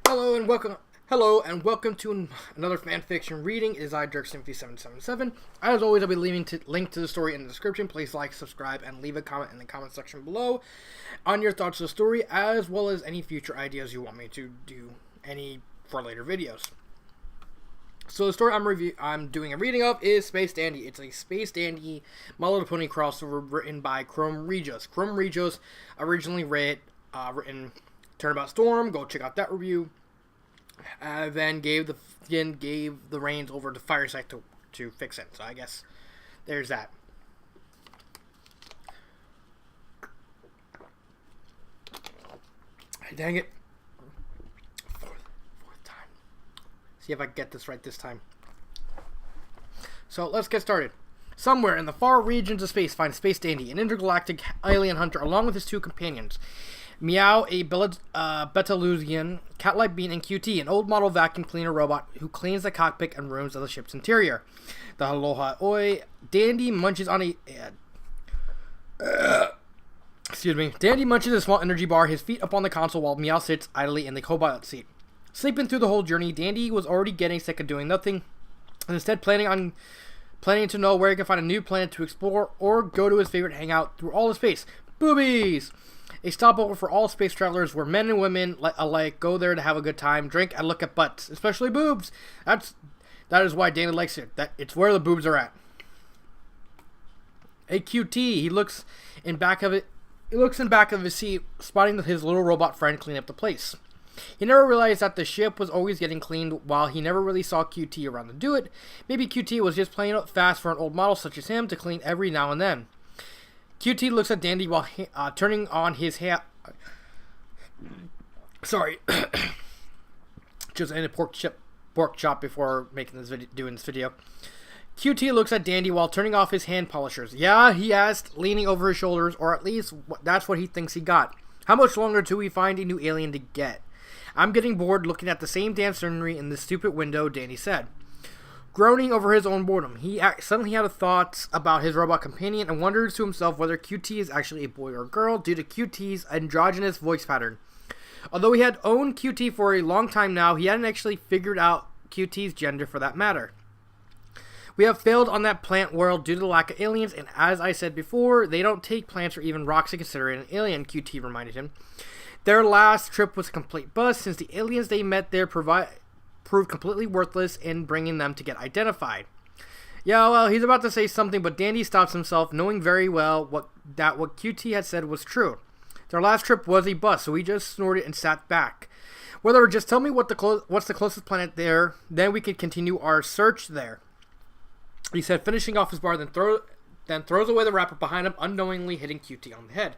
Hello and welcome to another fanfiction reading. It is I, DirkSymphony777. As always, I'll be leaving link to the story in the description. Please like, subscribe, and leave a comment in the comment section below on your thoughts of the story, as well as any future ideas you want me to do for later videos. So the story I'm doing a reading of is Space Dandy. It's a Space Dandy My Little Pony crossover written by Chrome Regis. Chrome Regis originally written Turnabout Storm. Go check out that review. Then gave the reins over to Fireside to fix it. So I guess there's that. Dang it. Fourth time. See if I get this right this time. So let's get started. Somewhere in the far regions of space finds Space Dandy, an intergalactic alien hunter, along with his two companions. Meow, a Betalusian, Cat-like Bean, and QT, an old model vacuum cleaner robot who cleans the cockpit and rooms of the ship's interior. The Aloha Oi. Dandy munches on a... Dandy munches a small energy bar, his feet up on the console, while Meow sits idly in the co-pilot seat. Sleeping through the whole journey, Dandy was already getting sick of doing nothing, and instead planning to know where he can find a new planet to explore or go to his favorite hangout through all of space. Boobies! A stopover for all space travelers where men and women alike go there to have a good time, drink, and look at butts, especially boobs. That is why Danny likes it. It's where the boobs are at. A QT, he looks in back of his seat, spotting his little robot friend clean up the place. He never realized that the ship was always getting cleaned, while he never really saw QT around to do it. Maybe QT was just playing up fast for an old model such as him to clean every now and then. QT looks at Dandy while turning on his just ate a pork chop before doing this video. QT looks at Dandy while turning off his hand polishers. Yeah, he asked, leaning over his shoulders, or at least that's what he thinks he got. How much longer till we find a new alien to get? I'm getting bored looking at the same damn scenery in this stupid window, Dandy said. Groaning over his own boredom, he suddenly had a thought about his robot companion and wonders to himself whether QT is actually a boy or a girl due to QT's androgynous voice pattern. Although he had owned QT for a long time now, he hadn't actually figured out QT's gender for that matter. We have failed on that plant world due to the lack of aliens, and as I said before, they don't take plants or even rocks to consider it an alien, QT reminded him. Their last trip was a complete bust since the aliens they met there proved completely worthless in bringing them to get identified. Yeah, well, he's about to say something, but Dandy stops himself, knowing very well what QT had said was true. Their last trip was a bust, so he just snorted and sat back. Whether just tell me what's the closest planet there, then we could continue our search there. He said, finishing off his bar, then throws away the wrapper behind him, unknowingly hitting QT on the head.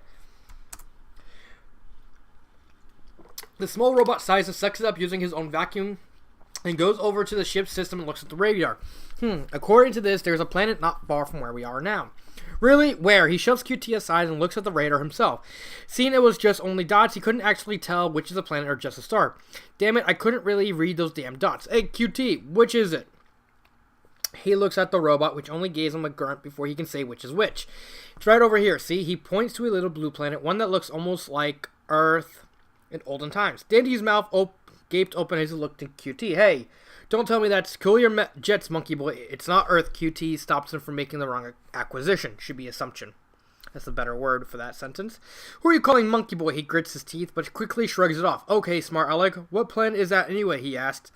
The small robot sighs and sucks it up using his own vacuum and goes over to the ship's system and looks at the radar. According to this, there's a planet not far from where we are now. Really? Where? He shoves QT aside and looks at the radar himself. Seeing it was just only dots, he couldn't actually tell which is a planet or just a star. Damn it, I couldn't really read those damn dots. Hey, QT, which is it? He looks at the robot, which only gives him a grunt before he can say which is which. It's right over here, see? He points to a little blue planet, one that looks almost like Earth in olden times. Dandy's mouth gaped open as he looked at QT. Hey, don't tell me that's cool your jets, monkey boy. It's not Earth. QT stops him from making the wrong acquisition. Should be assumption. That's a better word for that sentence. Who are you calling monkey boy? He grits his teeth, but quickly shrugs it off. Okay, smart aleck. What planet is that anyway? He asked.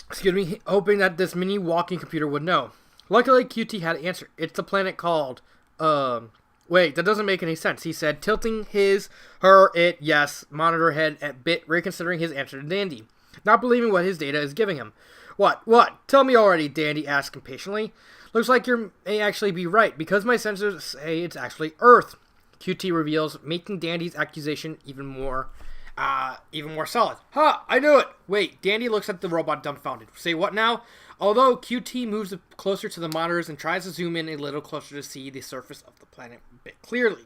Excuse me, hoping that this mini walking computer would know. Luckily, QT had an answer. It's the planet called, wait, that doesn't make any sense, he said, tilting yes, monitor head a bit, reconsidering his answer to Dandy, not believing what his data is giving him. What? Tell me already, Dandy asked impatiently. Looks like you may actually be right, because my sensors say it's actually Earth, QT reveals, making Dandy's accusation even more solid. Ha! I knew it! Wait, Dandy looks at the robot dumbfounded. Say what now? Although QT moves closer to the monitors and tries to zoom in a little closer to see the surface of the planet a bit clearly,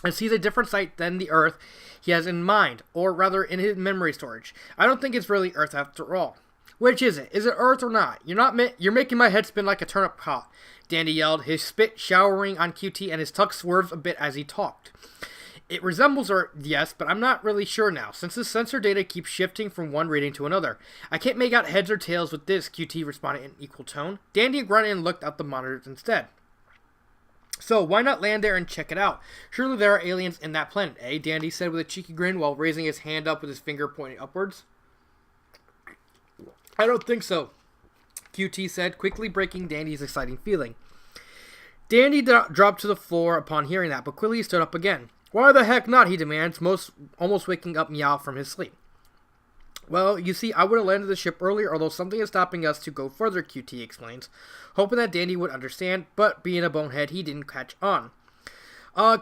and sees a different sight than the Earth he has in mind, or rather in his memory storage. I don't think it's really Earth after all. Which is it? Is it Earth or not? You're making my head spin like a turnip pot, Dandy yelled, his spit showering on QT and his tuck swerved a bit as he talked. It resembles her, yes, but I'm not really sure now, since the sensor data keeps shifting from one reading to another. I can't make out heads or tails with this, QT responded in equal tone. Dandy grunted and looked out the monitors instead. So, why not land there and check it out? Surely there are aliens in that planet, eh? Dandy said with a cheeky grin while raising his hand up with his finger pointing upwards. I don't think so, QT said, quickly breaking Dandy's exciting feeling. Dandy dropped to the floor upon hearing that, but quickly stood up again. Why the heck not, he demands, almost waking up Meow from his sleep. Well, you see, I would have landed the ship earlier, although something is stopping us to go further, QT explains, hoping that Dandy would understand, but being a bonehead, he didn't catch on.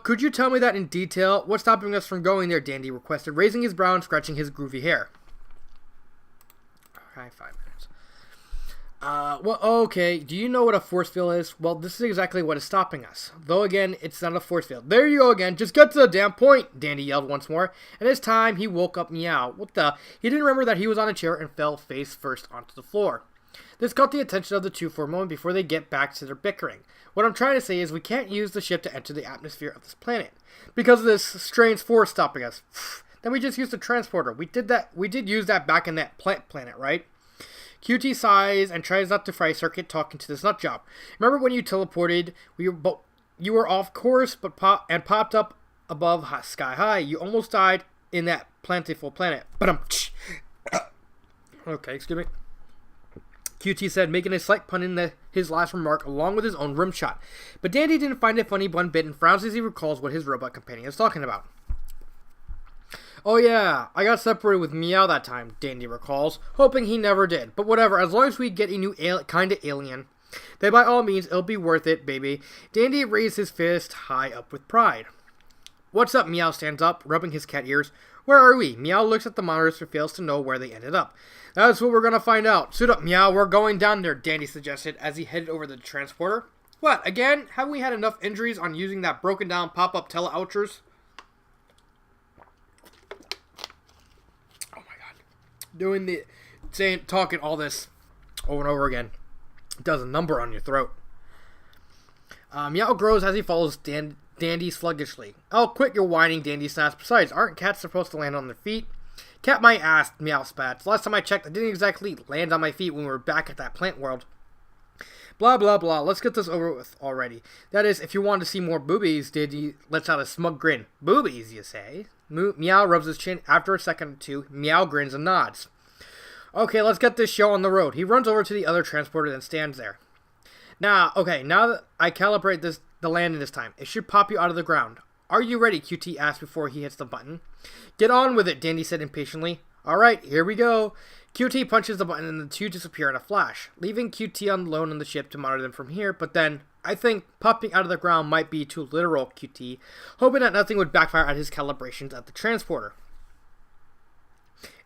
Could you tell me that in detail? What's stopping us from going there, Dandy requested, raising his brow and scratching his groovy hair. Alright, 5 minutes. Well, okay, do you know what a force field is? Well, this is exactly what is stopping us. Though again, it's not a force field. There you go again, just get to the damn point, Dandy yelled once more. And this time, he woke up Meow. What the? He didn't remember that he was on a chair and fell face first onto the floor. This caught the attention of the two for a moment before they get back to their bickering. What I'm trying to say is we can't use the ship to enter the atmosphere of this planet, because of this strange force stopping us. Then we just used the transporter. We did use that back in that planet, right? QT sighs and tries not to fry circuit talking to this nutjob. Remember when you teleported? You were off course, but popped up above sky high. You almost died in that plentiful planet. But okay, excuse me. QT said, making a slight pun in his last remark, along with his own rim shot. But Dandy didn't find it funny one bit and frowns as he recalls what his robot companion is talking about. Oh yeah, I got separated with Meow that time, Dandy recalls, hoping he never did. But whatever, as long as we get a new kind of alien, then by all means, it'll be worth it, baby. Dandy raised his fist high up with pride. What's up? Meow stands up, rubbing his cat ears. Where are we? Meow looks at the monitors and fails to know where they ended up. That's what we're gonna find out. Suit up, Meow, we're going down there, Dandy suggested as he headed over the transporter. What, again? Haven't we had enough injuries on using that broken down pop-up tele-ouchers? Talking all this over and over again does a number on your throat. Meow grows as he follows Dandy sluggishly. Oh, quit your whining, Dandy snaps. Besides, aren't cats supposed to land on their feet? Cat my ass, Meow spats. Last time I checked, I didn't exactly land on my feet when we were back at that plant world. Blah, blah, blah. Let's get this over with already. That is, if you want to see more boobies, Dandy lets out a smug grin. Boobies, you say? Meow rubs his chin. After a second or two, Meow grins and nods. Okay, let's get this show on the road. He runs over to the other transporter and stands there. Now that I calibrate the landing this time, it should pop you out of the ground. Are you ready? QT asked before he hits the button. Get on with it, Dandy said impatiently. Alright, here we go. QT punches the button and the two disappear in a flash, leaving QT alone on the ship to monitor them from here, but then, I think popping out of the ground might be too literal, QT, hoping that nothing would backfire at his calibrations at the transporter.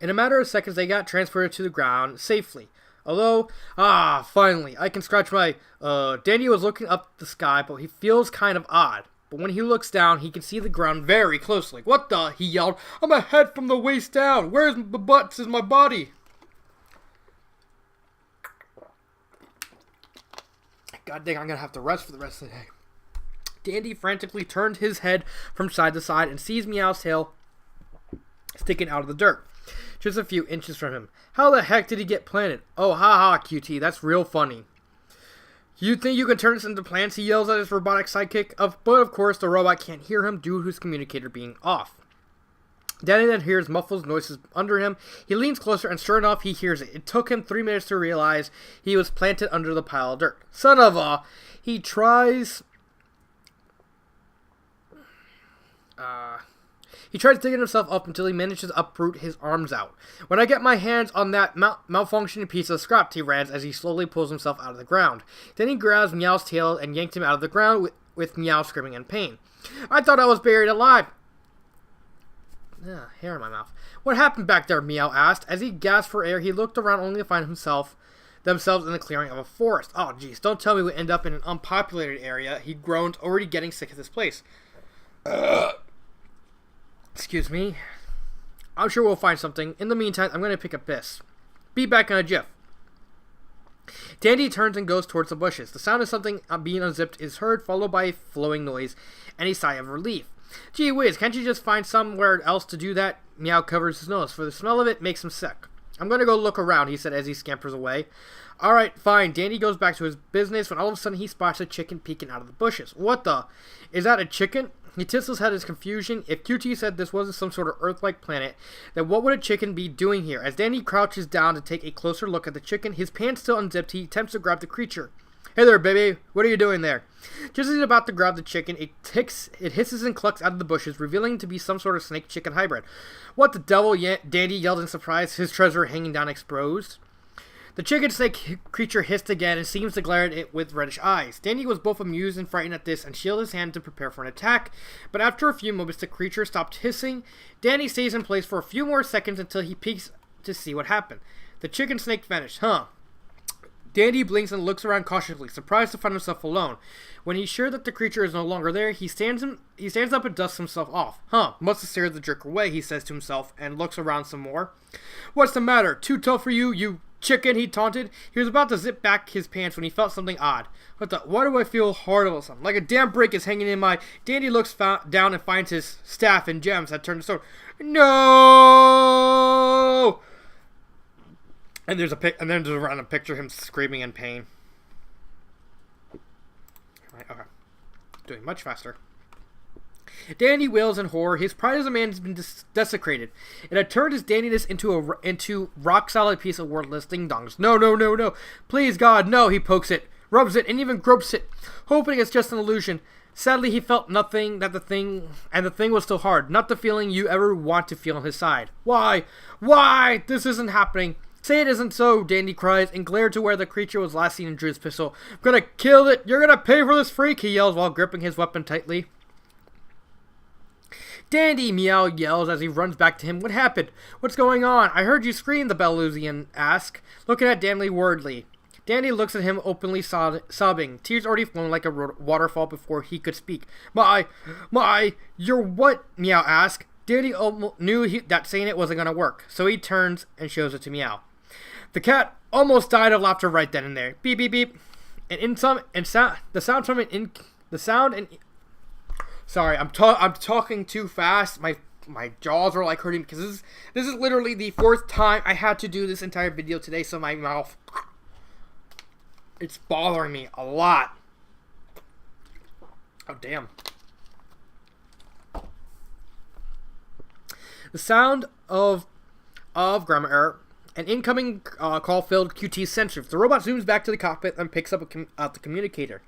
In a matter of seconds, they got transported to the ground safely. Although, finally, I can scratch my, Dandy was looking up the sky, but he feels kind of odd. But when he looks down, he can see the ground very closely. What the? He yelled. I'm a head from the waist down. Where's the butts is my body? God dang, I'm going to have to rest for the rest of the day. Dandy frantically turned his head from side to side and sees Meow's tail sticking out of the dirt, just a few inches from him. How the heck did he get planted? Oh, ha, QT, that's real funny. You think you can turn this into plants? He yells at his robotic sidekick. But of course, the robot can't hear him due to his communicator being off. Danny then hears muffled noises under him. He leans closer, and sure enough, he hears it. It took him 3 minutes to realize he was planted under the pile of dirt. Son of a... He tries digging himself up until he manages to uproot his arms out. When I get my hands on that malfunctioning piece of scrap, he rants as he slowly pulls himself out of the ground. Then he grabs Meow's tail and yanked him out of the ground with Meow screaming in pain. I thought I was buried alive. Hair in my mouth. What happened back there? Meow asked. As he gasped for air, he looked around only to find themselves in the clearing of a forest. Oh, jeez, don't tell me we end up in an unpopulated area. He groaned, already getting sick of this place. Excuse me. I'm sure we'll find something. In the meantime, I'm going to pick up this. Be back in a jiff. Dandy turns and goes towards the bushes. The sound of something being unzipped is heard, followed by a flowing noise and a sigh of relief. Gee whiz, can't you just find somewhere else to do that? Meow covers his nose, for the smell of it makes him sick. I'm gonna go look around, he said as he scampers away. Alright, fine. Dandy goes back to his business when all of a sudden he spots a chicken peeking out of the bushes. What the? Is that a chicken? He tilts his head in his confusion. If QT said this wasn't some sort of Earth-like planet, then what would a chicken be doing here? As Dandy crouches down to take a closer look at the chicken, his pants still unzipped, he attempts to grab the creature. Hey there, baby. What are you doing there? Just as he's about to grab the chicken, it hisses and clucks out of the bushes, revealing to be some sort of snake-chicken hybrid. What the devil? Dandy yelled in surprise, his treasure hanging down exposed. The chicken snake creature hissed again and seems to glare at it with reddish eyes. Dandy was both amused and frightened at this and shielded his hand to prepare for an attack, but after a few moments the creature stopped hissing. Dandy stays in place for a few more seconds until he peeks to see what happened. The chicken snake vanished. Dandy blinks and looks around cautiously, surprised to find himself alone. When he's sure that the creature is no longer there, he stands up and dusts himself off. Must have scared the jerk away, he says to himself, and looks around some more. What's the matter? Too tough for you, you chicken, he taunted. He was about to zip back his pants when he felt something odd. Why do I feel hard all of a sudden? Like a damn brick is hanging in my... Dandy looks down and finds his staff and gems that turned to stone. No! And there's a random picture of him screaming in pain. Alright, okay. Doing much faster. Dandy wails in horror. His pride as a man has been desecrated. It had turned his dandiness into rock-solid piece of worthless ding-dongs. No. Please, God, no, he pokes it, rubs it, and even gropes it, hoping it's just an illusion. Sadly, he felt nothing, the thing was still hard. Not the feeling you ever want to feel on his side. Why? This isn't happening. Say it isn't so, Dandy cries, and glared to where the creature was last seen and drew his pistol. I'm gonna kill it! You're gonna pay for this freak, he yells while gripping his weapon tightly. Dandy, Meow yells as he runs back to him. What happened? What's going on? I heard you scream, the Belarusian asks, looking at Dandy worriedly. Dandy looks at him openly sobbing, tears already flowing like a waterfall before he could speak. You're what? Meow asked. Dandy knew that saying it wasn't going to work, so he turns and shows it to Meow. The cat almost died of laughter right then and there. Beep, beep, beep. Sorry, I'm talking too fast. My jaws are like hurting because this is literally the fourth time I had to do this entire video today, so my mouth, it's bothering me a lot. Oh damn. The sound of grammar error. An incoming call filled QT's sensors. The robot zooms back to the cockpit and picks up the communicator.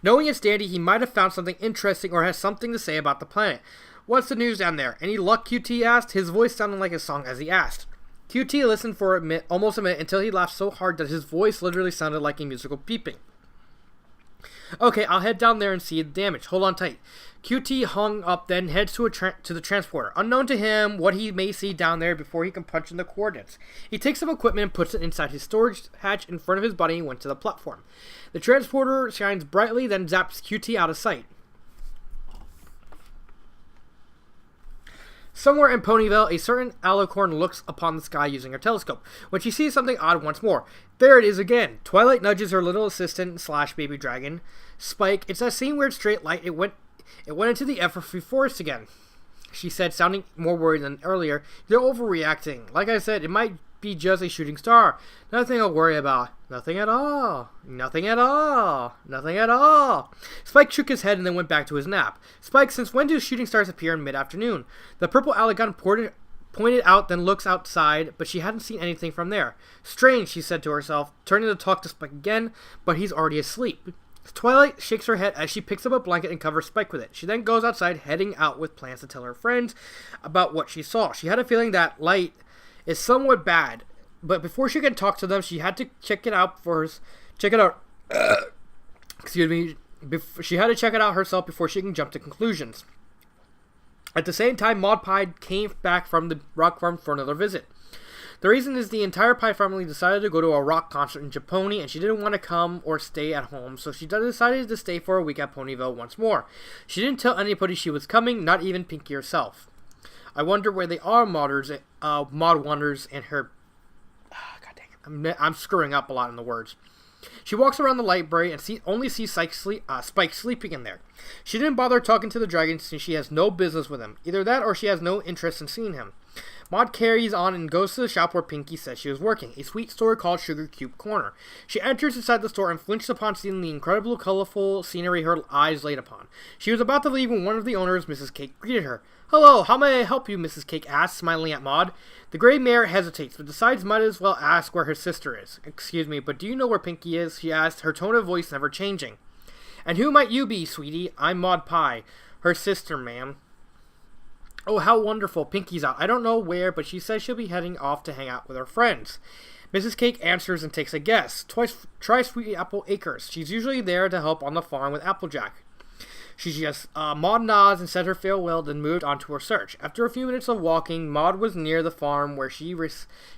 Knowing it's Dandy, he might have found something interesting or has something to say about the planet. What's the news down there? Any luck? QT asked, his voice sounding like a song as he asked. QT listened for almost a minute until he laughed so hard that his voice literally sounded like a musical beeping. Okay, I'll head down there and see the damage. Hold on tight. QT hung up, then heads to the transporter. Unknown to him what he may see down there before he can punch in the coordinates. He takes some equipment and puts it inside his storage hatch in front of his body and went to the platform. The transporter shines brightly, then zaps QT out of sight. Somewhere in Ponyville, a certain alicorn looks upon the sky using her telescope, when she sees something odd once more. There it is again. Twilight nudges her little assistant / baby dragon, Spike. It's that same weird straight light. It went into the Everfree Forest again, she said, sounding more worried than earlier. They're overreacting. Like I said, it might be just a shooting star. Nothing I'll worry about. Nothing at all. Nothing at all. Nothing at all. Spike shook his head and then went back to his nap. Spike, since when do shooting stars appear in mid-afternoon? The purple Aligon pointed out, then looks outside, but she hadn't seen anything from there. Strange, she said to herself, turning to talk to Spike again, but he's already asleep. Twilight shakes her head as she picks up a blanket and covers Spike with it. She then goes outside, heading out with plans to tell her friends about what she saw. She had a feeling that light is somewhat bad, but before she can talk to them, she had to check it out first. Excuse me. She had to check it out herself before she can jump to conclusions. At the same time, Maud Pie came back from the rock farm for another visit. The reason is the entire Pie family decided to go to a rock concert in Japoni, and she didn't want to come or stay at home, so she decided to stay for a week at Ponyville once more. She didn't tell anybody she was coming, not even Pinky herself. I wonder where they are, Maud wonders, and her... God dang it. I'm screwing up a lot in the words. She walks around the library and only sees Spike sleeping in there. She didn't bother talking to the dragon since she has no business with him. Either that or she has no interest in seeing him. Maud carries on and goes to the shop where Pinky said she was working, a sweet store called Sugar Cube Corner. She enters inside the store and flinches upon seeing the incredible, colorful scenery her eyes laid upon. She was about to leave when one of the owners, Mrs. Cake, greeted her. "Hello, how may I help you?" Mrs. Cake asked, smiling at Maud. The gray mare hesitates, but decides might as well ask where her sister is. "Excuse me, but do you know where Pinky is?" she asked, her tone of voice never changing. "And who might you be, sweetie?" "I'm Maud Pie, her sister, ma'am." "Oh, how wonderful. Pinky's out. I don't know where, but she says she'll be heading off to hang out with her friends." Mrs. Cake answers and takes a guess. Try Sweetie Apple Acres. She's usually there to help on the farm with Applejack. Maud nods and said her farewell, then moved on to her search. After a few minutes of walking, Maud was near the farm where she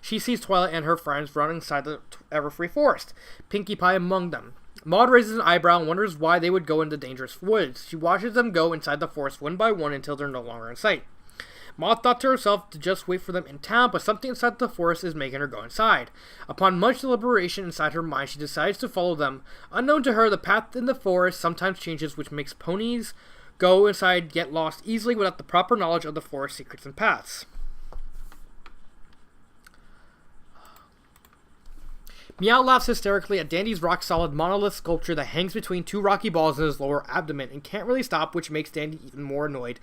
sees Twilight and her friends running inside the Everfree Forest, Pinkie Pie among them. Maud raises an eyebrow and wonders why they would go into dangerous woods. She watches them go inside the forest one by one until they're no longer in sight. Maud thought to herself to just wait for them in town, but something inside the forest is making her go inside. Upon much deliberation inside her mind, she decides to follow them. Unknown to her, the path in the forest sometimes changes, which makes ponies go inside get lost easily without the proper knowledge of the forest secrets and paths. Meow laughs hysterically at Dandy's rock-solid monolith sculpture that hangs between two rocky balls in his lower abdomen and can't really stop, which makes Dandy even more annoyed,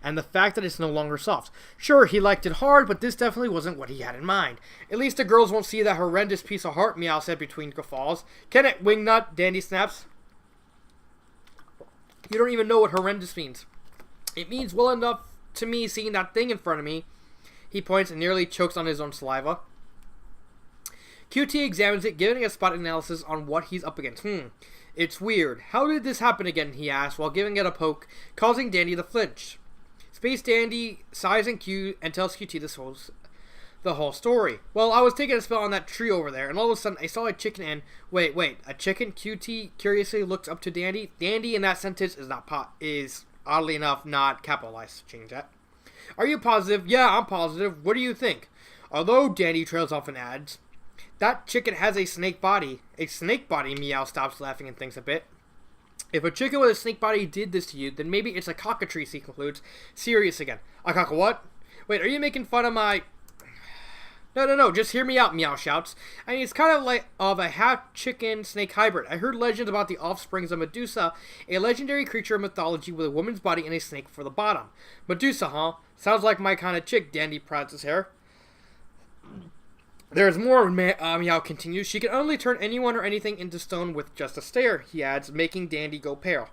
and the fact that it's no longer soft. Sure, he liked it hard, but this definitely wasn't what he had in mind. "At least the girls won't see that horrendous piece of heart," Meow said between guffaws. "Can it, Wingnut?" Dandy snaps. "You don't even know what horrendous means." "It means well enough to me seeing that thing in front of me." He points and nearly chokes on his own saliva. QT examines it, giving a spot analysis on what he's up against. "It's weird. How did this happen again?" he asked while giving it a poke, causing Dandy to flinch. Space Dandy sighs and tells QT the whole story. "Well, I was taking a spell on that tree over there, and all of a sudden I saw a chicken and..." Wait, a chicken?" QT curiously looks up to Dandy. Dandy in that sentence is oddly enough not capitalized. Change that. "Are you positive?" "Yeah, I'm positive. What do you think?" Although Dandy trails off and adds, "That chicken has a snake body." "A snake body?" Meow stops laughing and thinks a bit. "If a chicken with a snake body did this to you, then maybe it's a cockatrice," he concludes, serious again. "A cock what? Wait, are you making fun of my..." No, just hear me out," Meow shouts. "I mean, it's kind of like a half-chicken-snake hybrid. I heard legends about the offsprings of Medusa, a legendary creature of mythology with a woman's body and a snake for the bottom." "Medusa, huh? Sounds like my kind of chick," Dandy prods his hair. "There's more," Meow continues. "She can only turn anyone or anything into stone with just a stare," he adds, making Dandy go pale.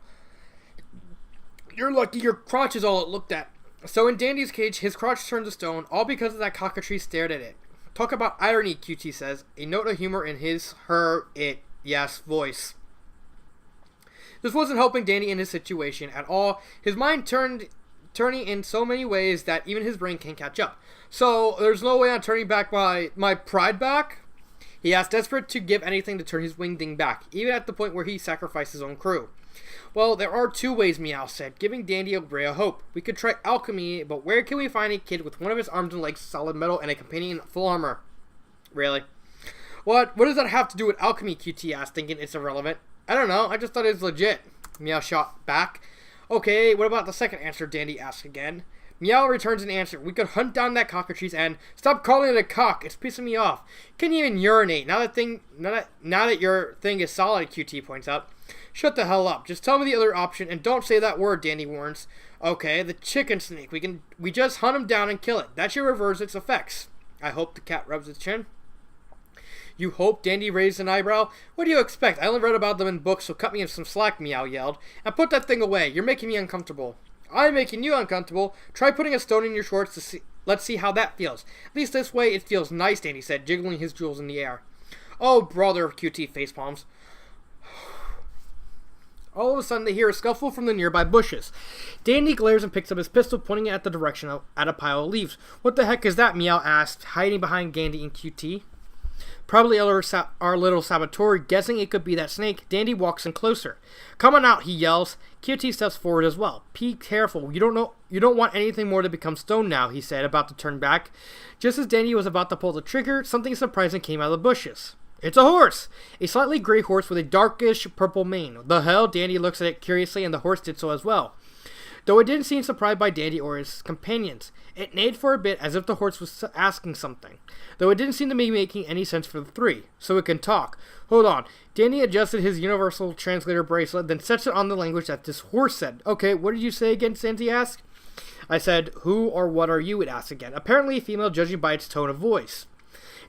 "You're lucky your crotch is all it looked at." So in Dandy's cage, his crotch turned to stone, all because of that cockatrice stared at it. "Talk about irony," QT says, a note of humor in his, her, it, yes voice. This wasn't helping Dandy in his situation at all. His mind turning in so many ways that even his brain can't catch up. "So, there's no way I'm turning back my pride back?" he asked, desperate to give anything to turn his wingding back, even at the point where he sacrificed his own crew. "Well, there are two ways," Meow said, giving Dandy a ray of hope. "We could try alchemy, but where can we find a kid with one of his arms and legs solid metal and a companion full armor?" "Really?" What does that have to do with alchemy?" QT asked, thinking it's irrelevant. "I don't know, I just thought it was legit," Meow shot back. "Okay, what about the second answer?" Dandy asked again. Meow returns an answer. "We could hunt down that cockatrice and..." "Stop calling it a cock, it's pissing me off. Can you even urinate? Now that your thing is solid," QT points out. "Shut the hell up. Just tell me the other option and don't say that word," Dandy warns. "Okay, the chicken snake. We just hunt him down and kill it. That should reverse its effects." "I hope," the cat rubs its chin. "You hope?" Dandy raised an eyebrow. "What do you expect? I only read about them in books, so cut me some slack," Meow yelled. "And put that thing away. You're making me uncomfortable." "I'm making you uncomfortable. Try putting a stone in your shorts to see. Let's see how that feels. At least this way it feels nice," Dandy said, jiggling his jewels in the air. "Oh, brother," QT facepalms. All of a sudden, they hear a scuffle from the nearby bushes. Dandy glares and picks up his pistol, pointing it at the direction at a pile of leaves. "What the heck is that?" Meow asked, hiding behind Dandy and QT. Probably our little saboteur, guessing it could be that snake. Dandy walks in closer. "Come on out," he yells. QT steps forward as well. "Be careful. You don't want anything more to become stone now," he said, about to turn back. Just as Dandy was about to pull the trigger, something surprising came out of the bushes. It's a horse! A slightly gray horse with a darkish purple mane. The hell? Dandy looks at it curiously, and the horse did so as well. Though it didn't seem surprised by Dandy or his companions. It neighed for a bit as if the horse was asking something, though it didn't seem to be making any sense for the three. So it can talk. Hold on. Dandy adjusted his universal translator bracelet, then sets it on the language that this horse said. Okay, what did you say again, Sandy asked. I said, who or what are you, it asked again. Apparently a female, judging by its tone of voice.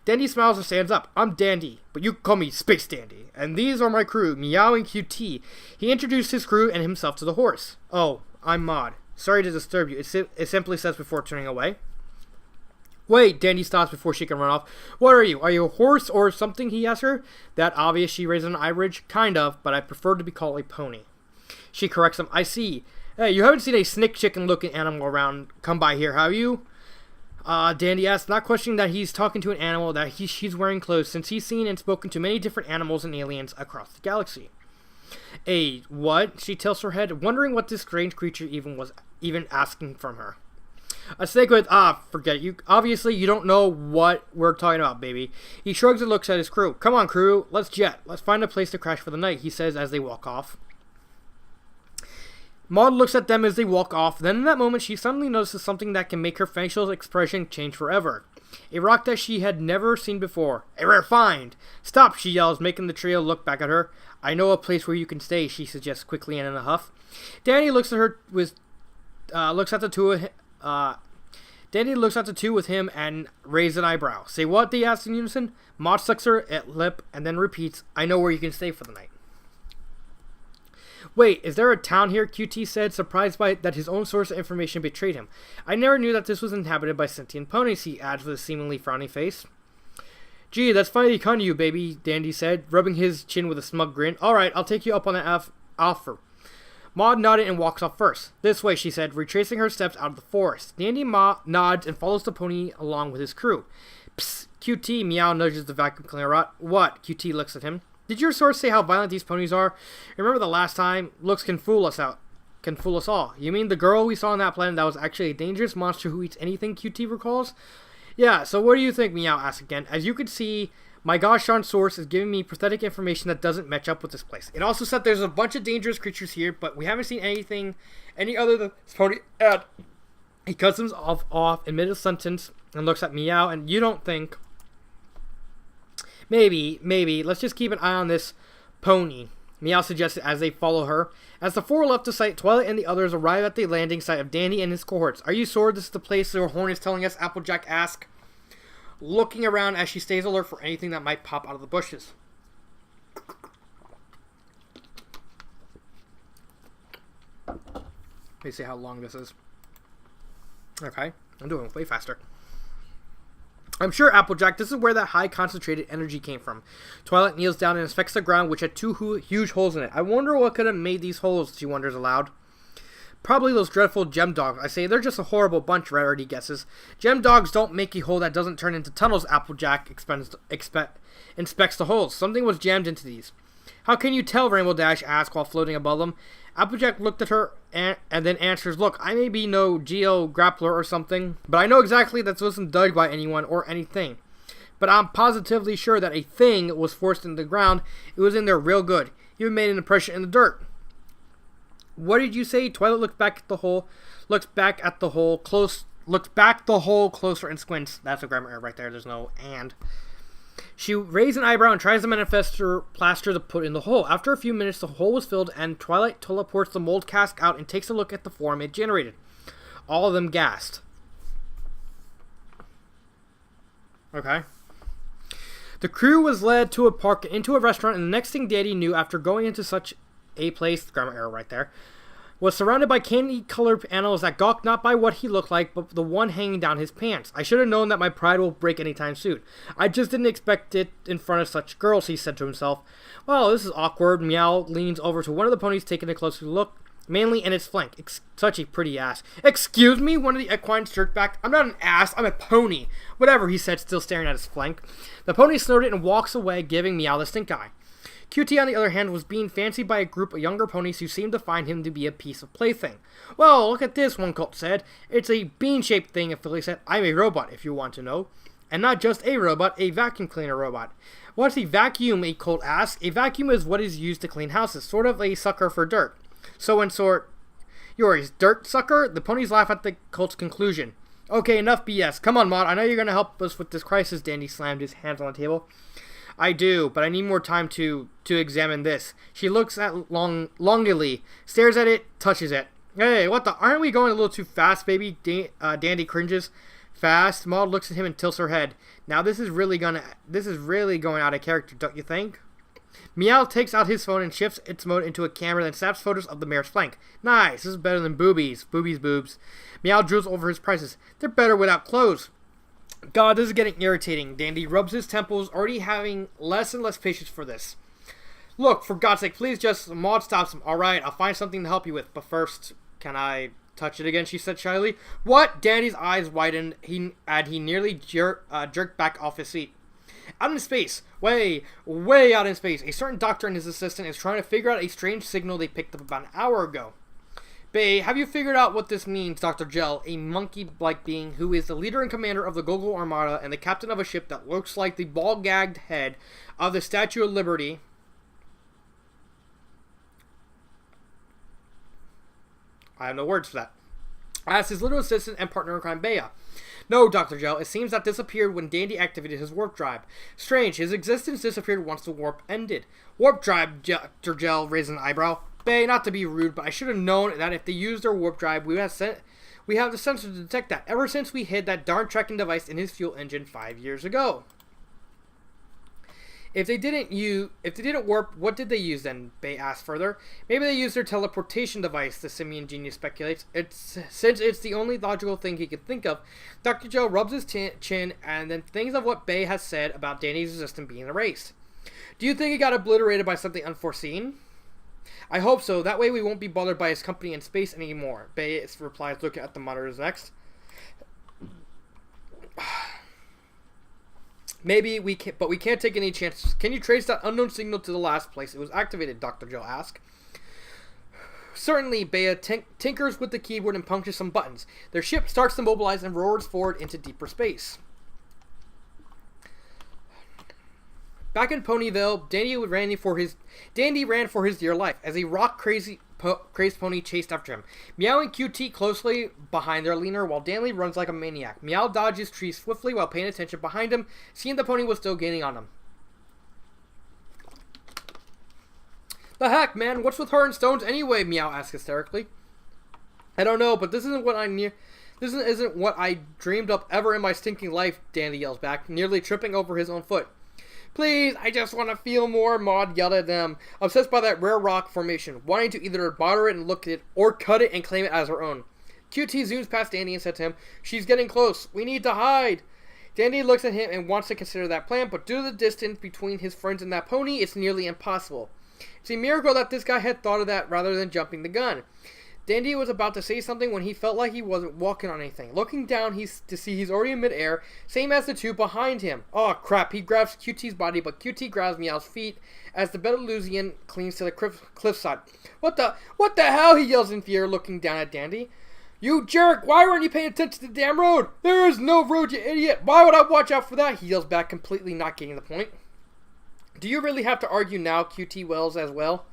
Dandy smiles and stands up. I'm Dandy, but you can call me Space Dandy. And these are my crew, Meow and QT. He introduced his crew and himself to the horse. Oh, I'm Maud. Sorry to disturb you. It simply says before turning away. Wait, Dandy stops before she can run off. What are you? Are you a horse or something? He asks her. That obvious, she raises an eyebrow. Kind of, but I prefer to be called a pony. She corrects him. I see. Hey, you haven't seen a snick chicken looking animal around come by here, have you? Dandy asks, not questioning that he's talking to an animal, that she's wearing clothes, since he's seen and spoken to many different animals and aliens across the galaxy. A what? She tilts her head, wondering what this strange creature was asking from her. A snake with, forget it. Obviously, you don't know what we're talking about, baby. He shrugs and looks at his crew. Come on, crew. Let's jet. Let's find a place to crash for the night, he says as they walk off. Maud looks at them as they walk off. Then in that moment, she suddenly notices something that can make her facial expression change forever. A rock that she had never seen before. A rare find. Stop, she yells, making the trio look back at her. I know a place where you can stay, she suggests quickly and in a huff. Danny looks at her with, looks at the two with him and raises an eyebrow. Say what? They ask in unison. Maud sucks her lip and then repeats, I know where you can stay for the night. Wait, is there a town here? QT said, surprised by that his own source of information betrayed him. I never knew that this was inhabited by sentient ponies, he adds with a seemingly frowning face. Gee, that's finally kind of you, baby, Dandy said, rubbing his chin with a smug grin. Alright, I'll take you up on that offer. Maud nodded and walks off first. This way, she said, retracing her steps out of the forest. Dandy nods and follows the pony along with his crew. Psst, QT, Meow nudges the vacuum cleaner out. What? QT looks at him. Did your source say how violent these ponies are? Remember the last time? Looks can fool us all. You mean the girl we saw on that planet that was actually a dangerous monster who eats anything, QT recalls? Yeah, so what do you think, Meow asks again. As you can see, my gosh darn source is giving me pathetic information that doesn't match up with this place. It also said there's a bunch of dangerous creatures here, but we haven't seen any other than this pony. He cuts him off in mid-sentence and looks at Meow, and you don't think... Maybe. Let's just keep an eye on this pony, Meow suggested as they follow her. As the four left the site, Twilight and the others arrive at the landing site of Dandy and his cohorts. Are you sure this is the place the horn is telling us? Applejack asks, looking around as she stays alert for anything that might pop out of the bushes. Let me see how long this is. Okay, I'm doing way faster. I'm sure, Applejack, this is where that high concentrated energy came from. Twilight kneels down and inspects the ground, which had two huge holes in it. I wonder what could have made these holes, she wonders aloud. Probably those dreadful gem dogs. I say, they're just a horrible bunch, Rarity guesses. Gem dogs don't make a hole that doesn't turn into tunnels, Applejack inspects the holes. Something was jammed into these. How can you tell, Rainbow Dash asks while floating above them. Applejack looked at her and then answers, look, I may be no geo-grappler or something, but I know exactly that this wasn't dug by anyone or anything. But I'm positively sure that a thing was forced into the ground. It was in there real good. Even made an impression in the dirt. What did you say? Twilight looks back the hole closer and squints. That's a grammar error right there. There's no and. She raised an eyebrow and tries to manifest plaster to put in the hole. After a few minutes, the hole was filled, and Twilight teleports the mold cask out and takes a look at the form it generated. All of them gasped. Okay. The crew was led to a park and into a restaurant, and the next thing Daddy knew after going into such a place, grammar error right there, was surrounded by candy-colored animals that gawked not by what he looked like, but the one hanging down his pants. I should have known that my pride will break anytime soon. I just didn't expect it in front of such girls, he said to himself. Well, this is awkward. Meow leans over to one of the ponies, taking a closer look, mainly in its flank. Such a pretty ass. Excuse me? One of the equines jerked back. I'm not an ass, I'm a pony. Whatever, he said, still staring at his flank. The pony snorted and walks away, giving Meow the stink eye. QT, on the other hand, was being fancied by a group of younger ponies who seemed to find him to be a piece of plaything. Well, look at this, one colt said. It's a bean-shaped thing, a filly said. I'm a robot, if you want to know. And not just a robot, a vacuum cleaner robot. What's a vacuum? A Colt asks. A vacuum is what is used to clean houses, sort of a sucker for dirt. So in sort, you're a dirt sucker? The ponies laugh at the Colt's conclusion. Okay, enough BS. Come on, Maud. I know you're going to help us with this crisis. Dandy slammed his hands on the table. I do, but I need more time to examine this. She looks at longingly, stares at it, touches it. Hey, what the? Aren't we going a little too fast, baby? Dandy cringes. Fast. Maud looks at him and tilts her head. Now this is really going out of character, don't you think? Meow takes out his phone and shifts its mode into a camera, then snaps photos of the mare's flank. Nice. This is better than boobies. Boobs. Meow drools over his prices. They're better without clothes. God, this is getting irritating. Dandy rubs his temples, already having less and less patience for this. Look, for God's sake, please just... Maud stops him. Alright, I'll find something to help you with. But first, can I touch it again? She said shyly. What? Dandy's eyes widened. He nearly jerked back off his seat. Out in space. Way out in space. A certain doctor and his assistant is trying to figure out a strange signal they picked up about an hour ago. Bay, have you figured out what this means, Dr. Gel, a monkey-like being who is the leader and commander of the Gogol Armada and the captain of a ship that looks like the ball-gagged head of the Statue of Liberty? I have no words for that. Asked his little assistant and partner in crime, Bea. No, Dr. Gel, it seems that disappeared when Dandy activated his warp drive. Strange, his existence disappeared once the warp ended. Warp drive, Dr. Gel raised an eyebrow. Bay, not to be rude, but I should have known that if they used their warp drive, we have the sensor to detect that, ever since we hid that darn tracking device in his fuel engine 5 years ago. If they didn't warp, what did they use then? Bay asked further. Maybe they used their teleportation device, the simian genius speculates. Since it's the only logical thing he could think of. Dr. Joe rubs his chin and then thinks of what Bay has said about Danny's existence being erased. Do you think it got obliterated by something unforeseen? I hope so. That way we won't be bothered by his company in space anymore. Bay replies, looking at the monitors next. Maybe we can't, but we can't take any chances. Can you trace that unknown signal to the last place it was activated? Dr. Joe asked. Certainly, Bea tinkers with the keyboard and punctures some buttons. Their ship starts to mobilize and roars forward into deeper space. Back in Ponyville, Dandy ran for his dear life as a crazed pony chased after him. Meow and QT closely behind their leader while Dandy runs like a maniac. Meow dodges trees swiftly while paying attention behind him, seeing the pony was still gaining on him. The heck, man? What's with her and Stones anyway? Meow asked hysterically. I don't know, but this isn't what I dreamed up ever in my stinking life, Dandy yells back, nearly tripping over his own foot. Please, I just want to feel more, Maud yelled at them, obsessed by that rare rock formation, wanting to either bother it and look at it, or cut it and claim it as her own. QT zooms past Dandy and said to him, She's getting close. We need to hide. Dandy looks at him and wants to consider that plan, but due to the distance between his friends and that pony, it's nearly impossible. It's a miracle that this guy had thought of that rather than jumping the gun. Dandy was about to say something when he felt like he wasn't walking on anything. Looking down to see he's already in midair, same as the two behind him. Oh crap, he grabs QT's body, but QT grabs Meow's feet as the Belarusian clings to the cliffside. What the hell, he yells in fear, looking down at Dandy. You jerk, why weren't you paying attention to the damn road? There is no road, you idiot. Why would I watch out for that? He yells back, completely not getting the point. Do you really have to argue now, QT wells as well?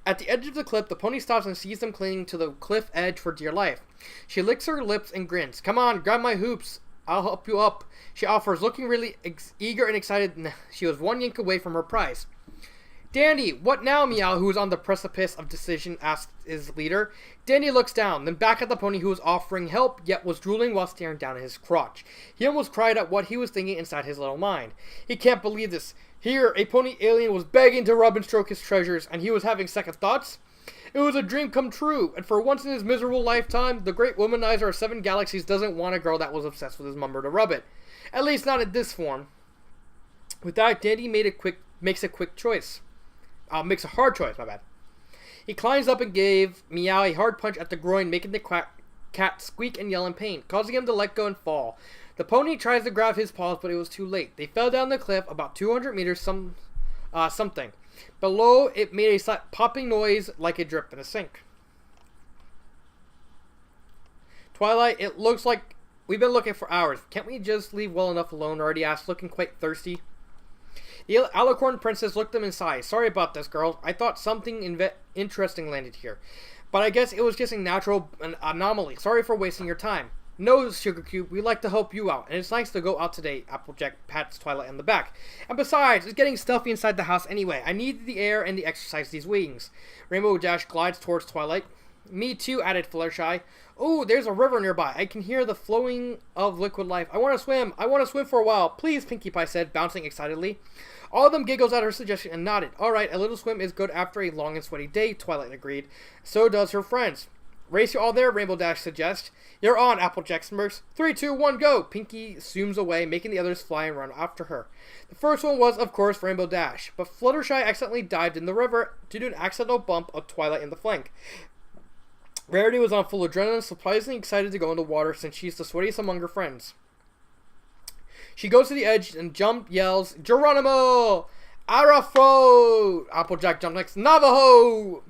At the edge of the cliff, the pony stops and sees them clinging to the cliff edge for dear life. She licks her lips and grins. Come on, grab my hoops. I'll help you up. She offers, looking really eager and excited. She was one yank away from her prize. Dandy, what now, Meow, who was on the precipice of decision, asked his leader. Dandy looks down, then back at the pony who was offering help, yet was drooling while staring down at his crotch. He almost cried at what he was thinking inside his little mind. He can't believe this. Here, a pony alien was begging to rub and stroke his treasures, and he was having second thoughts? It was a dream come true, and for once in his miserable lifetime, the great womanizer of 7 galaxies doesn't want a girl that was obsessed with his mummer to rub it. At least not in this form. With that, Dandy makes a hard choice, my bad. He climbs up and gave Meow a hard punch at the groin, making the cat squeak and yell in pain, causing him to let go and fall. The pony tries to grab his paws, but it was too late. They fell down the cliff about 200 meters something. Below, it made a slight popping noise like a drip in a sink. Twilight, it looks like We've been looking for hours. Can't we just leave well enough alone? Already asked, looking quite thirsty. The Alicorn princess looked them in sight. Sorry about this, girl. I thought something interesting landed here. But I guess it was just a natural anomaly. Sorry for wasting your time. No, Sugar Cube, we'd like to help you out. And it's nice to go out today, Applejack pats Twilight on the back. And besides, it's getting stuffy inside the house anyway. I need the air and the exercise these wings. Rainbow Dash glides towards Twilight. Me too, added Fluttershy. Oh, there's a river nearby. I can hear the flowing of liquid life. I want to swim. I want to swim for a while. Please, Pinkie Pie said, bouncing excitedly. All of them giggled at her suggestion and nodded. All right, a little swim is good after a long and sweaty day, Twilight agreed. So does her friends. Race you all there, Rainbow Dash suggests. You're on, Applejack smirks. 3, 2, 1, go! Pinkie zooms away, making the others fly and run after her. The first one was, of course, Rainbow Dash, but Fluttershy accidentally dived in the river due to an accidental bump of Twilight in the flank. Rarity was on full adrenaline, surprisingly excited to go in the water since she's the sweatiest among her friends. She goes to the edge and yells, Geronimo! Arafo! Applejack jumps next, Navajo!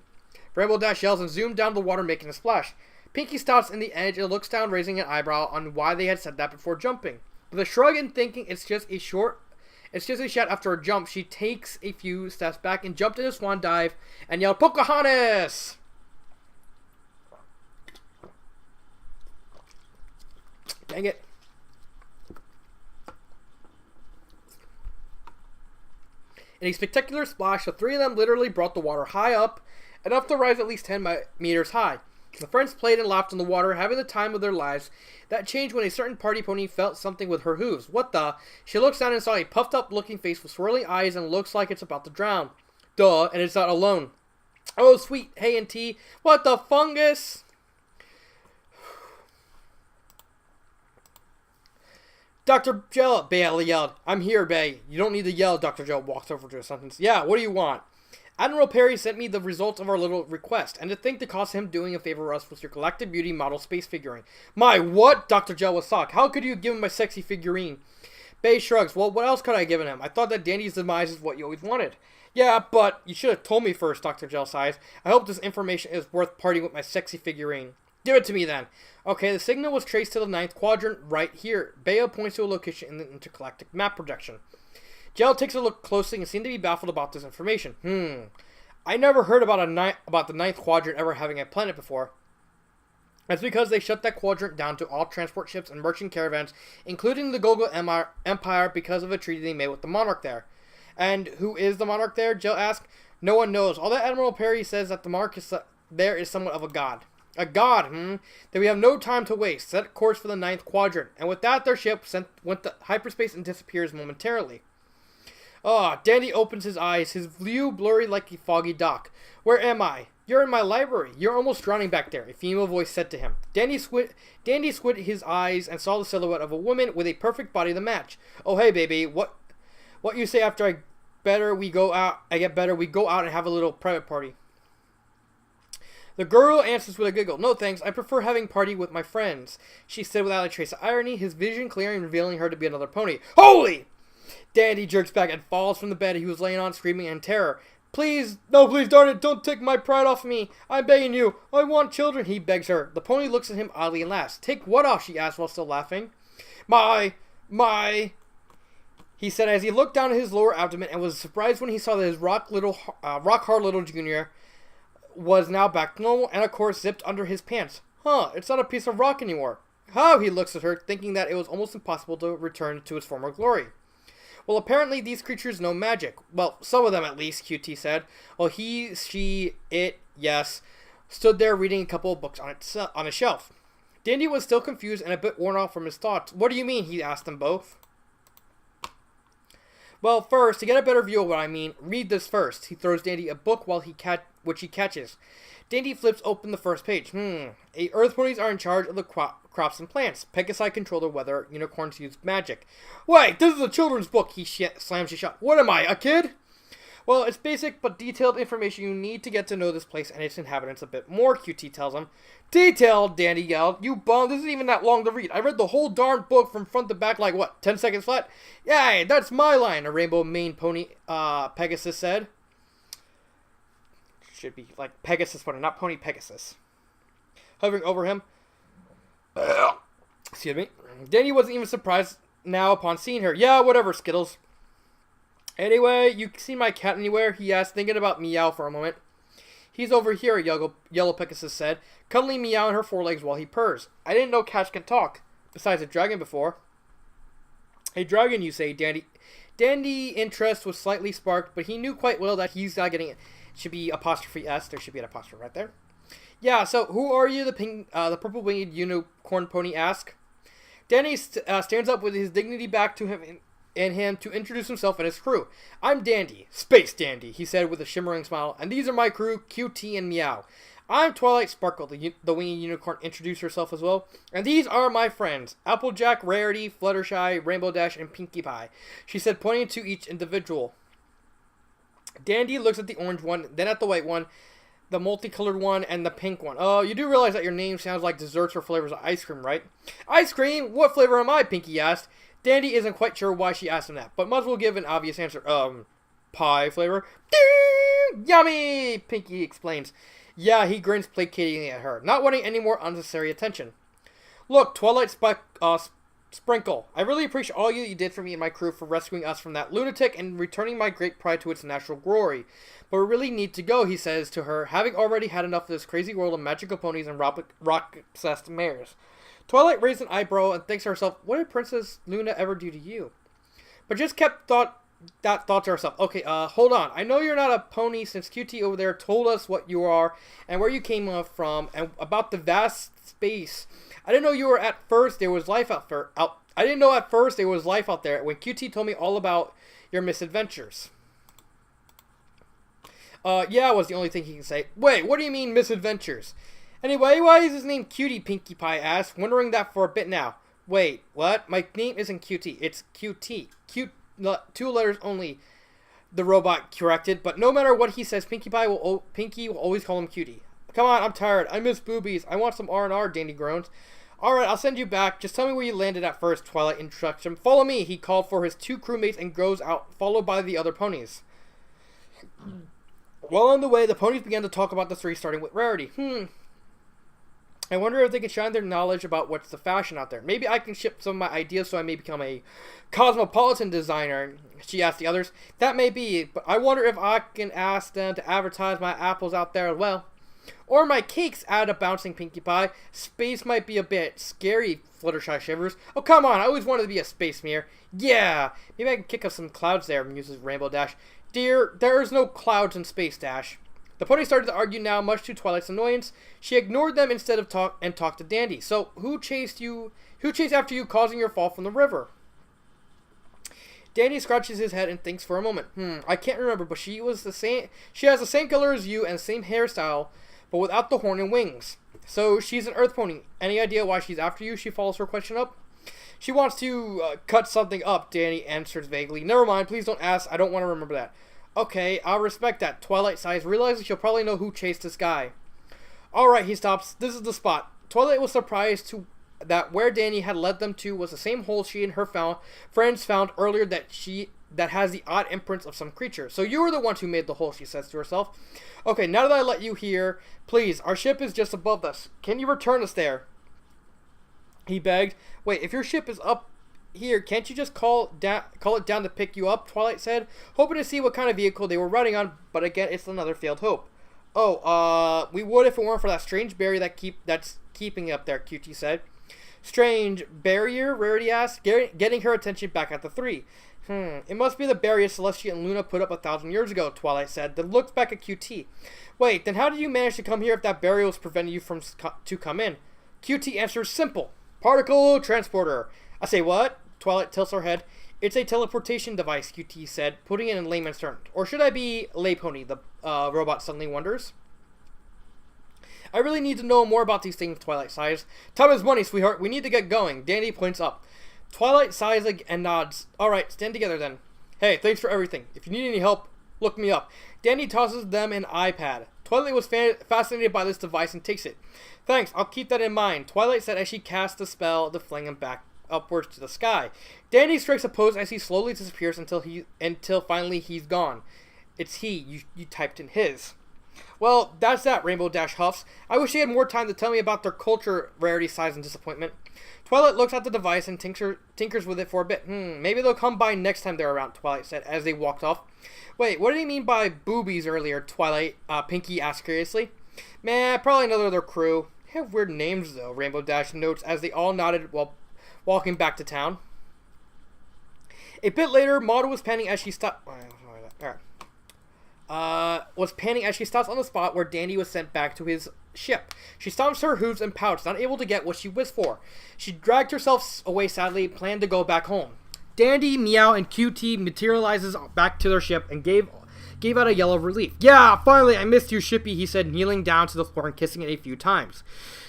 Rainbow Dash yells and zooms down the water, making a splash. Pinkie stops in the edge and looks down, raising an eyebrow on why they had said that before jumping. With a shrug and thinking it's just a shot after a jump, she takes a few steps back and jumped in a swan dive and yelled, Pocahontas! Dang it. In a spectacular splash, the three of them literally brought the water high up, enough to rise at least 10 meters high. The friends played and laughed in the water, having the time of their lives. That changed when a certain party pony felt something with her hooves. What the? She looks down and saw a puffed up looking face with swirling eyes and looks like it's about to drown. Duh, and it's not alone. Oh, sweet hay and tea. What the fungus? Dr. Gel, Bailey yelled. I'm here, Bay. You don't need to yell, Dr. Gel walks over to a sentence. Yeah, what do you want? Admiral Perry sent me the results of our little request, and to think the cost of him doing a favor for us was your Galactic Beauty model space figurine. My what? Dr. Gel was shocked. How could you give him my sexy figurine? Bay shrugs. Well, what else could I have given him? I thought that Dandy's demise is what you always wanted. Yeah, but you should have told me first, Dr. Gel sighs. I hope this information is worth parting with my sexy figurine. Give it to me then. Okay, the signal was traced to the 9th quadrant right here. Bayo points to a location in the intergalactic map projection. Gel takes a look closely and seemed to be baffled about this information. I never heard about the 9th quadrant ever having a planet before. That's because they shut that quadrant down to all transport ships and merchant caravans, including the Gogo Empire, because of a treaty they made with the monarch there. And who is the monarch there? Gel asked. No one knows. All that Admiral Perry says that the monarch there is somewhat of a god. A god, Then we have no time to waste. Set course for the 9th quadrant. And with that, their ship went to hyperspace and disappears momentarily. Dandy opens his eyes, his view blurry like a foggy dock. Where am I? You're in my library. You're almost drowning back there, a female voice said to him. Dandy squinted his eyes and saw the silhouette of a woman with a perfect body to match. Oh, hey, baby. What you say after I get better, we go out and have a little private party. The girl answers with a giggle. No thanks, I prefer having party with my friends, she said without a trace of irony, his vision clearing, revealing her to be another pony. Holy! Dandy jerks back and falls from the bed he was laying on, screaming in terror. Please, no, please, darn it, don't take my pride off me. I'm begging you. I want children, he begs her. The pony looks at him oddly and laughs. Take what off, she asks while still laughing. My, he said as he looked down at his lower abdomen and was surprised when he saw that his rock hard little junior was now back to normal and of course zipped under his pants. It's not a piece of rock anymore. How? He looks at her, thinking that it was almost impossible to return to its former glory. Well, apparently these creatures know magic. Well, some of them at least, QT said. Well, he, she, it, yes, stood there reading a couple of books on a shelf. Dandy was still confused and a bit worn out from his thoughts. What do you mean? He asked them both. Well, first, to get a better view of what I mean, read this first. He throws Dandy a book which he catches. Dandy flips open the first page. Earth ponies are in charge of the crops and plants. Pegasi control the weather. Unicorns use magic. Wait, this is a children's book. He slams shut. What am I, a kid? Well, it's basic but detailed information you need to get to know this place and its inhabitants a bit more, QT tells him. Detailed, Dandy yelled. You bum, this isn't even that long to read. I read the whole darn book from front to back like, 10 seconds flat? Yay, that's my line, a rainbow mane pony, Pegasus said. Should be like Pegasus pony, not Pony Pegasus. Hovering over him. Excuse me. Danny wasn't even surprised now upon seeing her. Yeah, whatever, Skittles. Anyway, you see my cat anywhere? He asked, thinking about Meow for a moment. He's over here, Yellow Pegasus said, cuddling Meow on her forelegs while he purrs. I didn't know cats can talk, besides a dragon before. A dragon, you say, Dandy. Dandy interest was slightly sparked, but he knew quite well that he's not getting it. Should be apostrophe S. There should be an apostrophe right there. Yeah, so who are you? The purple-winged unicorn pony asked. Danny stands up with his dignity back to him to introduce himself and his crew. I'm Dandy, Space Dandy, he said with a shimmering smile, and these are my crew, QT and Meow. I'm Twilight Sparkle, the winged unicorn introduced herself as well, and these are my friends, Applejack, Rarity, Fluttershy, Rainbow Dash, and Pinkie Pie, she said, pointing to each individual. Dandy looks at the orange one, then at the white one, the multicolored one, and the pink one. Oh, you do realize that your name sounds like desserts or flavors of ice cream, right? Ice cream? What flavor am I? Pinkie asked. Dandy isn't quite sure why she asked him that, but might as well give an obvious answer. Pie flavor? Ding! Yummy! Pinkie explains. Yeah, he grins placatingly at her, not wanting any more unnecessary attention. Look, Twilight Sprinkle, I really appreciate all you did for me and my crew for rescuing us from that lunatic and returning my great pride to its natural glory. But we really need to go, he says to her, having already had enough of this crazy world of magical ponies and rock-obsessed mares. Twilight raised an eyebrow and thinks to herself, what did Princess Luna ever do to you? But just kept that thought to herself. Okay, hold on. I know you're not a pony since QT over there told us what you are and where you came from and about the vast space. I didn't know you were at first there was life out there. I didn't know at first there was life out there when QT told me all about your misadventures. Yeah, was the only thing he can say. Wait, what do you mean misadventures? Anyway, why is his name Cutie? Pinkie Pie asked, wondering that for a bit now. Wait, what? My name isn't QT, it's QT. Two letters only, the robot corrected, but no matter what he says, Pinkie will always call him Cutie. Come on, I'm tired. I miss boobies. I want some R&R, Dandy groans. Alright, I'll send you back. Just tell me where you landed at first, Twilight instructs him. Follow me, he called for his two crewmates and goes out, followed by the other ponies. While on the way, the ponies began to talk about the three, starting with Rarity. I wonder if they can shine their knowledge about what's the fashion out there. Maybe I can ship some of my ideas so I may become a cosmopolitan designer, she asked the others. That may be, but I wonder if I can ask them to advertise my apples out there as well. Or my cakes, added a bouncing Pinkie Pie. Space might be a bit scary, Fluttershy shivers. Oh, come on, I always wanted to be a space mirror. Yeah, maybe I can kick up some clouds there, muses Rainbow Dash. Dear, there is no clouds in Space Dash. The pony started to argue now, much to Twilight's annoyance. She ignored them instead of talked to Dandy. So, who chased after you, causing your fall from the river? Dandy scratches his head and thinks for a moment. I can't remember, but she has the same color as you and the same hairstyle, but without the horn and wings. So, she's an earth pony. Any idea why she's after you? She follows her question up. She wants to cut something up, Danny answers vaguely. Never mind, please don't ask. I don't want to remember that. Okay, I'll respect that. Twilight sighs, realizing she'll probably know who chased this guy. Alright, he stops. This is the spot. Twilight was surprised that where Danny had led them to was the same hole she and her friends found earlier that has the odd imprints of some creature. So you were the ones who made the hole, she says to herself. Okay, now that I let you here, please, our ship is just above us. Can you return us there? He begged. Wait, if your ship is up here, can't you just call it down to pick you up? Twilight said, hoping to see what kind of vehicle they were riding on, but again, it's another failed hope. Oh, we would if it weren't for that strange barrier that's keeping it up there, QT said. Strange barrier? Rarity asked, getting her attention back at the three. It must be the barrier Celestia and Luna put up 1,000 years ago, Twilight said, then looked back at QT. Wait, then how did you manage to come here if that barrier was preventing you from to come in? QT answers, simple. Particle transporter. I say what? Twilight tilts her head. It's a teleportation device, QT said, putting it in layman's terms. Or should I be Lay Pony? The robot suddenly wonders. I really need to know more about these things, Twilight sighs. Time is money, sweetheart. We need to get going. Dandy points up. Twilight sighs and nods. Alright, stand together then. Hey, thanks for everything. If you need any help, look me up. Dandy tosses them an iPad. Twilight was fascinated by this device and takes it. Thanks, I'll keep that in mind, Twilight said as she cast the spell to fling him back upwards to the sky. Dandy strikes a pose as he slowly disappears until finally he's gone. It's he. You typed in his. Well, that's that, Rainbow Dash huffs. I wish they had more time to tell me about their culture, rarity, size, and disappointment. Twilight looks at the device and tinkers with it for a bit. Maybe they'll come by next time they're around, Twilight said as they walked off. Wait, what did he mean by boobies earlier, Twilight? Pinky asked curiously. Man, probably another of their crew. They have weird names, though, Rainbow Dash notes as they all nodded while walking back to town. A bit later, Maud was panting as she stopped... was panting as she stops on the spot where Dandy was sent back to his ship. She stomps her hooves and pouts, not able to get what she wished for. She dragged herself away sadly, planned to go back home. Dandy, Meow, and QT materializes back to their ship and gave out a yell of relief. Yeah, finally, I missed you, Shippy, he said, kneeling down to the floor and kissing it a few times.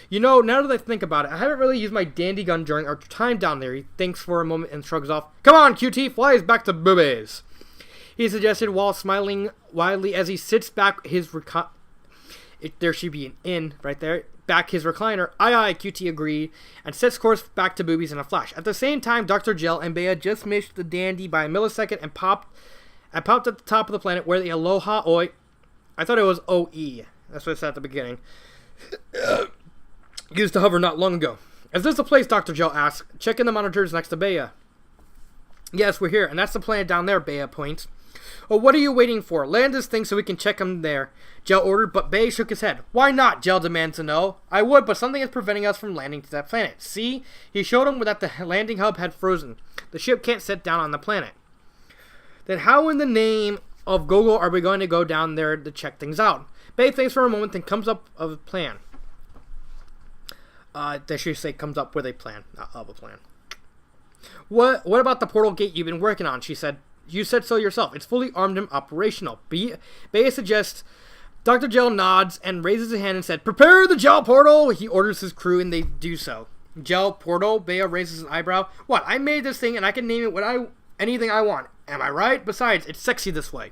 You know, now that I think about it, I haven't really used my dandy gun during our time down there. He thinks for a moment and shrugs off. Come on, QT, fly us back to boobies, he suggested while smiling wildly as he sits back his there should be an in right there. Back his recliner. Aye aye, QT agreed, and sets course back to boobies in a flash. At the same time, Dr. Gel and Bea just missed the dandy by a millisecond and popped at the top of the planet where the Aloha Oi... I thought it was OE. That's what it said at the beginning. Used to hover not long ago. Is this the place, Dr. Gel asked, checking the monitors next to Bea. Yes, we're here, and that's the planet down there, Bea points. Oh, what are you waiting for? Land this thing so we can check him there, Gel ordered, but Bea shook his head. Why not? Gel demands to know. I would, but something is preventing us from landing to that planet. See? He showed him that the landing hub had frozen. The ship can't set down on the planet. Then how in the name of Gogo are we going to go down there to check things out? Bea thinks for a moment, then comes up with a plan. They should say comes up with a plan, not of a plan. What about the portal gate you've been working on? She said. You said so yourself. It's fully armed and operational. Bea suggests. Dr. Gel nods and raises his hand and said, Prepare the gel portal! He orders his crew and they do so. Gel portal? Bea raises an eyebrow. What? I made this thing and I can name it anything I want. Am I right? Besides, it's sexy this way.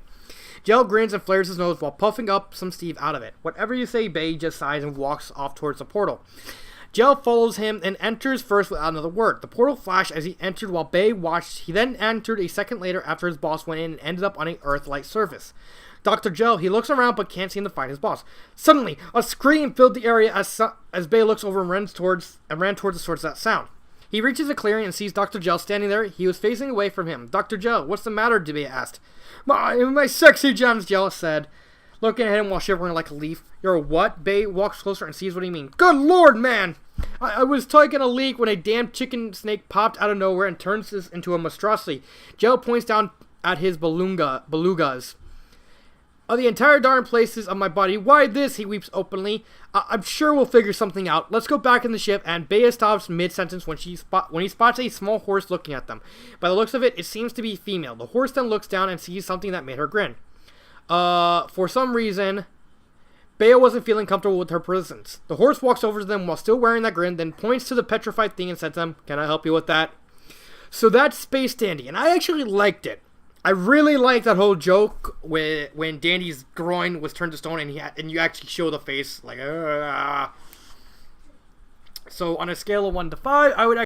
Gel grins and flares his nose while puffing up some steam out of it. Whatever you say, Bea just sighs and walks off towards the portal. Gel follows him and enters first without another word. The portal flashed as he entered while Bea watched. He then entered a second later after his boss went in and ended up on an Earth-like surface. Dr. Gel, he looks around but can't seem to find his boss. Suddenly, a scream filled the area as Bea looks over and ran towards the source of that sound. He reaches a clearing and sees Dr. Gel standing there. He was facing away from him. Dr. Gel, what's the matter? Bea asked. My sexy gems, Gel said, looking at him while shivering like a leaf. You're a what? Bea walks closer and sees what he means. Good lord, man! I was taking a leak when a damn chicken snake popped out of nowhere and turns this into a monstrosity. Gel points down at his belugas. Of the entire darn places of my body, why this? He weeps openly. I'm sure we'll figure something out. Let's go back in the ship. And Bea stops mid-sentence when he spots a small horse looking at them. By the looks of it, it seems to be female. The horse then looks down and sees something that made her grin. For some reason, Bea wasn't feeling comfortable with her presence. The horse walks over to them while still wearing that grin, then points to the petrified thing and says to them, Can I help you with that? So that's Space Dandy, and I actually liked it. I really liked that whole joke when Dandy's groin was turned to stone and you actually show the face like. So on a scale of 1 to 5, I would